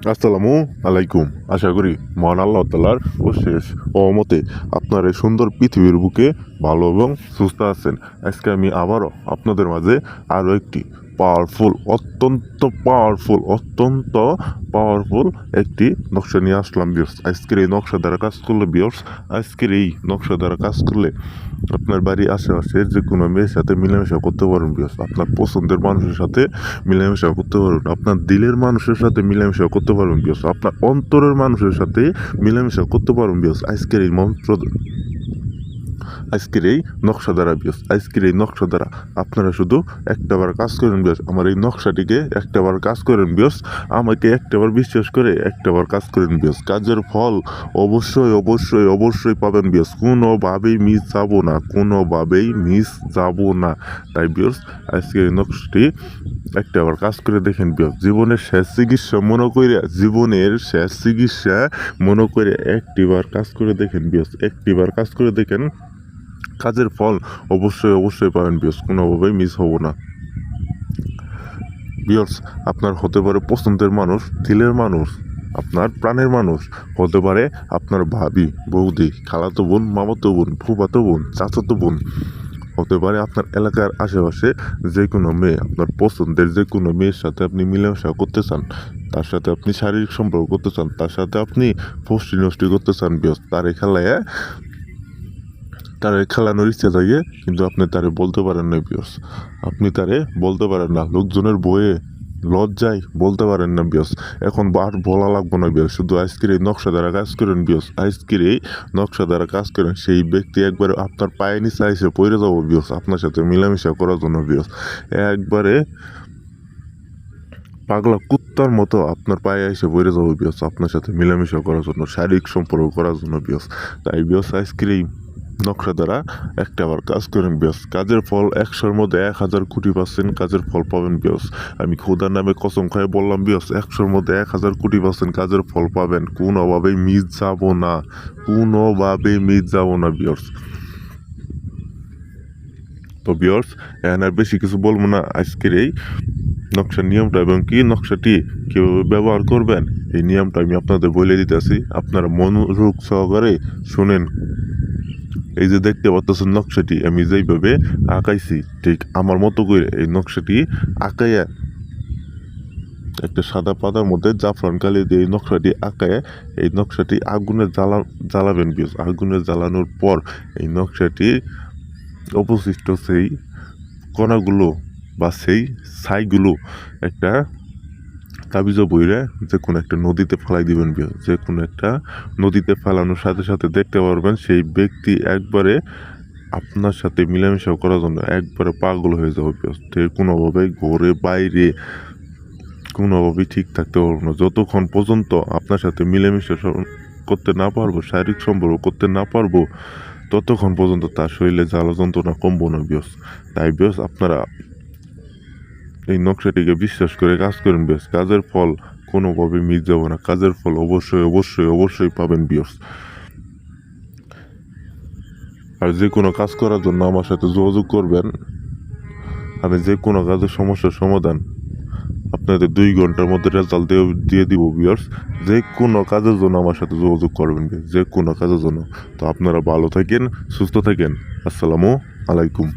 আসসালামু আলাইকুম। আশা করি মহান আল্লাহ তাআলার অশেষ রহমতে আপনার এই সুন্দর পৃথিবীর বুকে ভালো এবং সুস্থ আছেন। আজকে আমি আবারও আপনাদের মাঝে আরও একটি অত্যন্ত পাওয়ারফুল একটি নকশা নিয়ে আসলাম ভিউয়ার্স। আজকের এই নকশা দ্বারা কাজ করলে আপনার বাড়ির আশেপাশের যে কোনো মেয়ের সাথে মিলেমিশা করতে পারবেন ভিউয়ার্স। আপনার পছন্দের মানুষের সাথে মিলেমিশা করতে পারবেন, আপনার দিলের মানুষের সাথে মিলেমিশা করতে পারবেন ভিউয়ার্স, আপনার অন্তরের মানুষের সাথে মিলেমিশা করতে পারবেন ভিউয়ার্স। আজকের এই নকশা দ্বারা আপনারা শুধু একটাবার কাজ করেন ভিউয়ার্স। আমার এই নকশাটিকে একটাবার কাজ করেন ভিউয়ার্স, আমাকে একটাবার বিশ্বাস করে একটাবার কাজ করেন ভিউয়ার্স। কাজের ফল অবশ্যই পাবেন ভিউয়ার্স। কোনোভাবেই মিস যাব না। তাই ভিউয়ার্স, আজকের এই নকশাটি একটাবার কাজ করে দেখেন ভিউয়ার্স। জীবনের শেষ চিকিৎসা মনে করে একটিবার কাজ করে দেখেন ভিউয়ার্স। একটিবার কাজ করে দেখেন, কাজের ফল অবশ্যই পাবেন ভিউয়ার্স। কোনোভাবেই মিস হব না ভিউয়ার্স। আপনার হতে পারে পছন্দের মানুষ, দিলের মানুষ, আপনার প্রাণের মানুষ, হতে পারে আপনার ভাবি, বৌদি, খালাতো বোন, মামাতো বোন, ফুফাতো বোন, চাচাতো বোন, হতে পারে আপনার এলাকার আশেপাশে যে কোনো মেয়ে। আপনার পছন্দের যে কোনো মেয়ের সাথে আপনি মিলেমিশা করতে চান, তার সাথে আপনি শারীরিক সম্পর্ক করতে চান, তার সাথে আপনি ফষ্টি নষ্টি করতে চান ভিউয়ার্স। তারে খেলানোর ইচ্ছা থাকে, কিন্তু আপনি তারে বলতে পারেন না ভিউয়ার্স। আপনি তারে বলতে পারেন না, লোকজনের বয়ে লজ্জায় বলতে পারেন না ভিউয়ার্স। এখন আর বলা লাগবে না ভিউয়ার্স, শুধু আজকের এই নকশা দ্বারা কাজ করেন ভিউয়ার্স। সেই ব্যক্তি একবারে আপনার পায়ে নিচে এসে পড়ে যাবো ভিউয়ার্স, আপনার সাথে মিলামিশা করার জন্য ভিউয়ার্স। একবারে পাগলা কুত্তার মতো আপনার পায়ে এসে পড়ে যাবো ভিউয়ার্স, আপনার সাথে মিলামিশা করার জন্য, শারীরিক সম্পর্ক করার জন্য ভিউয়ার্স। তাই ভিউয়ার্স, আজকের এই নকশা দ্বারা একটাবার কাজ করেন ভিউয়ার্স। কাজের ফল 100-র মধ্যে 1000 কোটি% কাজের ফল পাবেন ভিউয়ার্স। আমি খোদার নামে কসম খাই বললাম ভিউয়ার্স, 100-র মধ্যে 1000 কোটি% কাজের ফল পাবেন। কোনোভাবেই মিস যাব না ভিউয়ার্স। তো ভিউয়ার্স, এখন আর বেশি কিছু বলবো না। আজকের এই নকশার নিয়মটা এবং কি নকশাটি কীভাবে ব্যবহার করবেন, এই নিয়মটা আমি আপনাদের বলে দিতেছি। আপনারা মনোযোগ সহকারে শুনেন। এই যে দেখতে পাচ্ছেন নকশাটি আমি যেইভাবে আঁকাইছি, ঠিক আমার মতো করে এই নকশাটি আঁকাইয়া একটা সাদা পাতার মধ্যে জাফরান কালি দিয়ে এই নকশাটি আগুনে জ্বালাবেন ভিউয়ার্স। আগুনে জ্বালানোর পর এই নকশাটি অবশিষ্ট সেই কণাগুলো বা সেই ছাইগুলো একটা তাবিজও বইরে যে কোনো একটা নদীতে ফেলাই দিবেন ভিউয়ার্স। যে কোনো একটা নদীতে ফেলানোর সাথে সাথে দেখতে পারবেন সেই ব্যক্তি একবারে আপনার সাথে মিলামিশা করার জন্য একবারে পাগল হয়ে যাবে ভিউয়ার্স। কোনোভাবে ঘরে বাইরে কোনোভাবেই ঠিক থাকতে পারবো না যতক্ষণ পর্যন্ত আপনার সাথে মিলেমিশে করতে না পারবো, শারীরিক সম্পর্ক করতে না পারবো, ততক্ষণ পর্যন্ত তার শরীরে জ্বালা যন্ত্রণা কমবো না ভিউয়ার্স। তাই ভিউয়ার্স, আপনারা এই নকশাটিকে বিশ্বাস করে কাজ করেন ভিউয়ার্স। কাজের ফল কোনোভাবে মিস যাবে না। কাজের ফল অবশ্যই পাবেন ভিউয়ার্স। আর যে কোনো কাজ করার জন্য আমার সাথে যোগাযোগ করবেন। আমি যে কোনো কাজের সমস্যার সমাধান আপনাদের 2 ঘন্টার মধ্যে রেজাল্ট দিয়ে দিব ভিউয়ার্স। যে কোনো কাজের জন্য আমার সাথে যোগাযোগ করবেন, যে কোনো কাজের জন্য। তো আপনারা ভালো থাকেন, সুস্থ থাকেন। আসসালামু আলাইকুম।